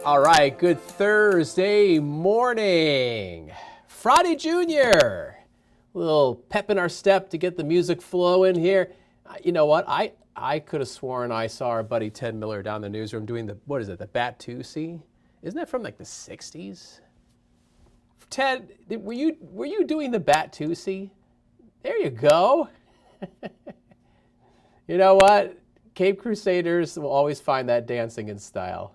All right, good Thursday morning. Friday Junior. A little pep in our step to get the music flowing here. You know what? I could have sworn I saw our buddy Ted Miller down the newsroom doing the Bat-2C? Isn't that from like the 60s? Ted, were you doing the Bat-2C? There you go. You know what? Cape Crusaders will always find that dancing in style.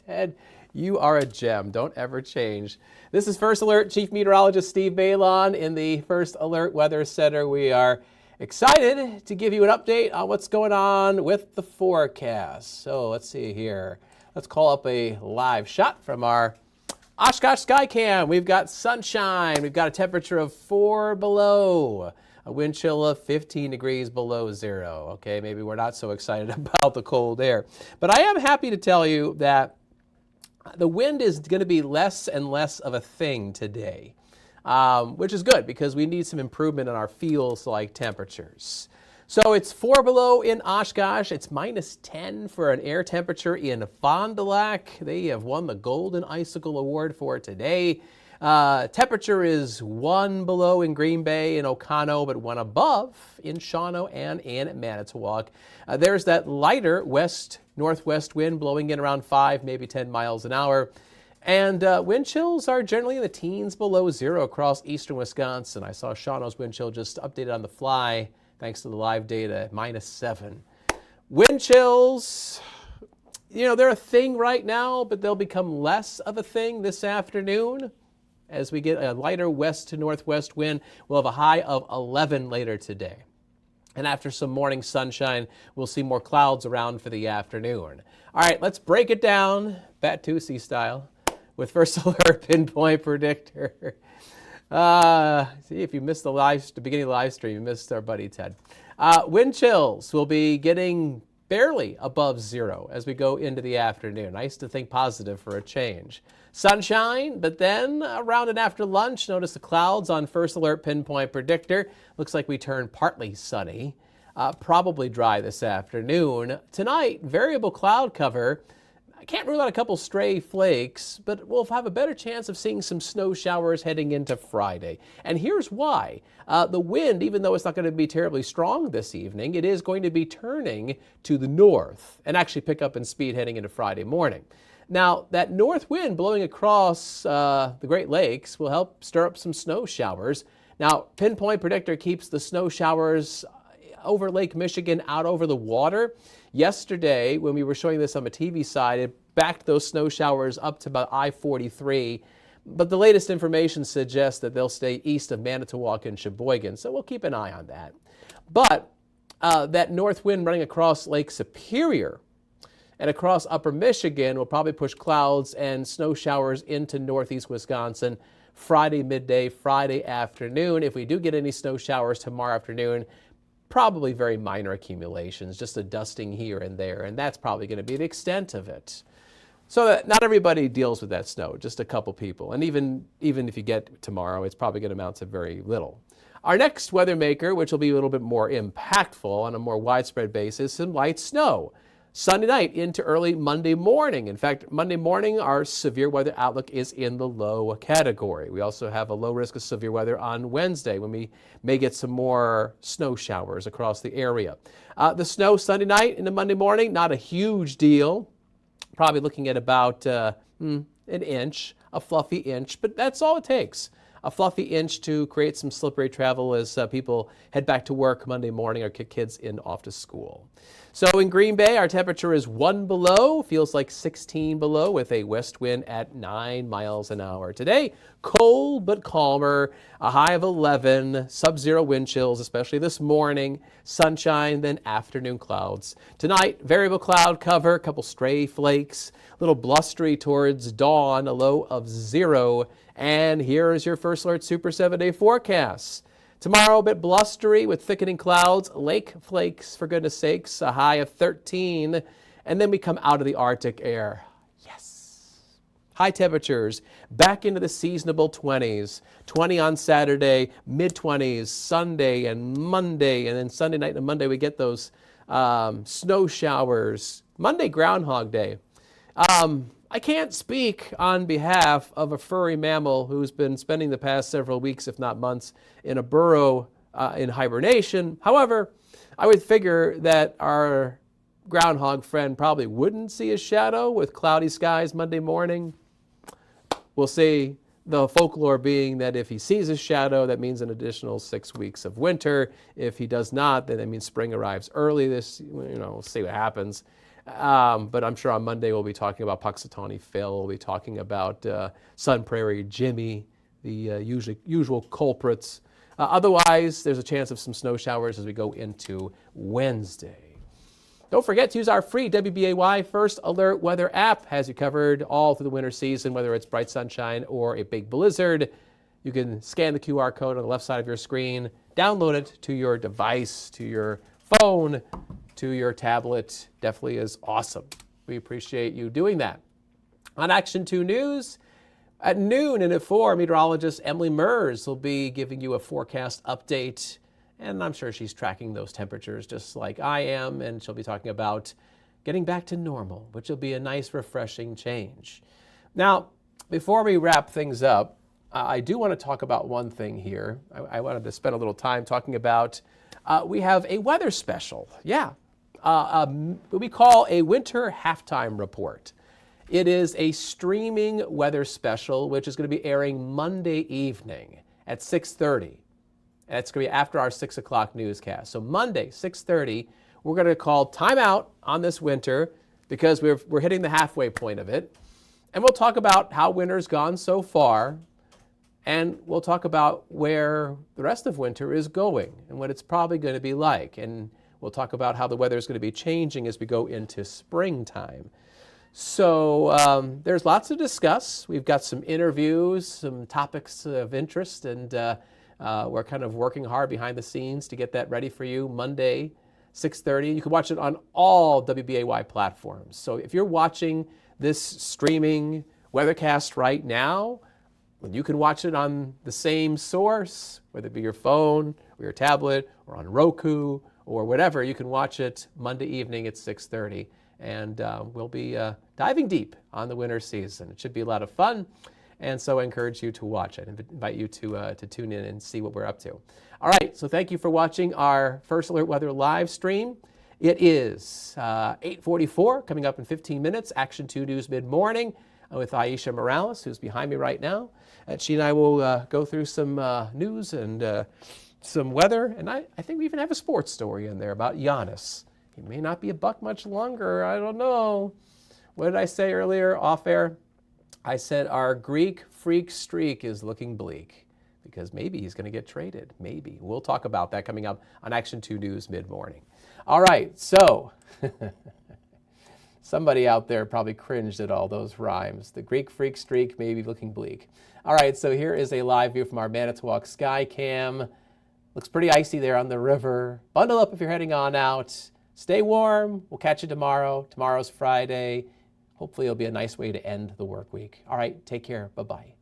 Ted, you are a gem. Don't ever change. This is First Alert Chief Meteorologist Steve Balon in the First Alert Weather Center. We are excited to give you an update on what's going on with the forecast. So let's see here. Let's call up a live shot from our Oshkosh Skycam. We've got sunshine. We've got a temperature of 4 below. A wind chill of 15 degrees below zero. Okay, maybe we're not so excited about the cold air. But I am happy to tell you that the wind is going to be less and less of a thing today, which is good because we need some improvement in our feels-like temperatures. So it's 4 below in Oshkosh. It's minus 10 for an air temperature in Fond du Lac. They have won the Golden Icicle Award for today. Temperature is 1 below in Green Bay and Oconto, but 1 above in Shawano and in Manitowoc. There's that lighter west-northwest wind blowing in around 5, maybe 10 miles an hour. And wind chills are generally in the teens below zero across eastern Wisconsin. I saw Shawano's wind chill just updated on the fly, thanks to the live data, minus 7. Wind chills, you know, they're a thing right now, but they'll become less of a thing this afternoon. As we get a lighter west to northwest wind, we'll have a high of 11 later today. And after some morning sunshine, we'll see more clouds around for the afternoon. All right, let's break it down, Bat-2C style, with First Alert Pinpoint Predictor. See, if you missed the beginning of the live stream, you missed our buddy Ted. Wind chills will be getting barely above zero as we go into the afternoon. Nice to think positive for a change. Sunshine, but then around and after lunch, notice the clouds on First Alert Pinpoint Predictor. Looks like we turn partly sunny, probably dry this afternoon. Tonight, variable cloud cover. I can't rule out a couple stray flakes, but we'll have a better chance of seeing some snow showers heading into Friday. And here's why. The wind, even though it's not going to be terribly strong this evening, it is going to be turning to the north and actually pick up in speed heading into Friday morning. Now, that north wind blowing across the Great Lakes will help stir up some snow showers. Now, Pinpoint Predictor keeps the snow showers over Lake Michigan out over the water. Yesterday, when we were showing this on the TV side, it backed those snow showers up to about I-43. But the latest information suggests that they'll stay east of Manitowoc and Sheboygan, so we'll keep an eye on that. But that north wind running across Lake Superior and across upper Michigan will probably push clouds and snow showers into northeast Wisconsin Friday midday, Friday afternoon. If we do get any snow showers tomorrow afternoon, probably very minor accumulations, just a dusting here and there, and that's probably going to be the extent of it. So that not everybody deals with that snow, just a couple people. And even if you get tomorrow, it's probably going to amount to very little. Our next weather maker, which will be a little bit more impactful on a more widespread basis, some light snow. Sunday night into early Monday morning. In fact, Monday morning, our severe weather outlook is in the low category. We also have a low risk of severe weather on Wednesday when we may get some more snow showers across the area. The snow Sunday night into Monday morning, not a huge deal. Probably looking at about an inch, a fluffy inch, but that's all it takes. A fluffy inch to create some slippery travel as people head back to work Monday morning or kick kids in off to school. So in Green Bay, our temperature is 1 below, feels like 16 below with a west wind at 9 miles an hour. Today, cold but calmer, a high of 11, sub-zero wind chills, especially this morning, sunshine, then afternoon clouds. Tonight, variable cloud cover, a couple stray flakes, a little blustery towards dawn, a low of 0. And here is your First Alert Super 7-day forecast. Tomorrow, a bit blustery with thickening clouds, lake flakes, for goodness sakes, a high of 13. And then we come out of the Arctic air. Yes. High temperatures back into the seasonable 20s. 20 on Saturday, mid-20s, Sunday and Monday. And then Sunday night and Monday, we get those snow showers. Monday, Groundhog Day. I can't speak on behalf of a furry mammal who's been spending the past several weeks, if not months, in a burrow in hibernation. However, I would figure that our groundhog friend probably wouldn't see a shadow with cloudy skies Monday morning. We'll see. The folklore being that if he sees a shadow, that means an additional 6 weeks of winter. If he does not, then that means spring arrives early. We'll see what happens. But I'm sure on Monday we'll be talking about Puxatawney Phil. We'll be talking about Sun Prairie Jimmy, the usual culprits. Otherwise, there's a chance of some snow showers as we go into Wednesday. Don't forget to use our free WBAY First Alert Weather app. Has you covered all through the winter season, whether it's bright sunshine or a big blizzard. You can scan the QR code on the left side of your screen, download it to your device, to your phone, to your tablet. Definitely is awesome. We appreciate you doing that. On Action 2 News, at noon and at 4, meteorologist Emily Mers will be giving you a forecast update. And I'm sure she's tracking those temperatures just like I am. And she'll be talking about getting back to normal, which will be a nice, refreshing change. Now, before we wrap things up, I do want to talk about one thing here. I wanted to spend a little time talking about, we have a weather special. Yeah, what we call a winter halftime report. It is a streaming weather special, which is going to be airing Monday evening at 6:30. It's going to be after our 6 o'clock newscast. So Monday, 6:30, we're going to call timeout on this winter because we're hitting the halfway point of it. And we'll talk about how winter's gone so far. And we'll talk about where the rest of winter is going and what it's probably going to be like. And we'll talk about how the weather is going to be changing as we go into springtime. So there's lots to discuss. We've got some interviews, some topics of interest, and we're kind of working hard behind the scenes to get that ready for you Monday, 6:30. You can watch it on all WBAY platforms. So if you're watching this streaming weathercast right now, you can watch it on the same source, whether it be your phone or your tablet or on Roku or whatever. You can watch it Monday evening at 6:30. And we'll be diving deep on the winter season. It should be a lot of fun. And so I encourage you to watch it and invite you to tune in and see what we're up to. All right, so thank you for watching our First Alert Weather live stream. It is 8:44, coming up in 15 minutes, Action 2 News Mid-Morning with Aisha Morales, who's behind me right now. And she and I will go through some news and some weather. And I think we even have a sports story in there about Giannis. He may not be a Buck much longer. I don't know. What did I say earlier off air? I said our Greek freak streak is looking bleak because maybe he's going to get traded. Maybe. We'll talk about that coming up on Action 2 News Mid-Morning. All right, so somebody out there probably cringed at all those rhymes. The Greek freak streak may be looking bleak. All right, so here is a live view from our Manitowoc Sky Cam. Looks pretty icy there on the river. Bundle up if you're heading on out. Stay warm. We'll catch you tomorrow. Tomorrow's Friday. Hopefully it'll be a nice way to end the work week. All right, take care. Bye-bye.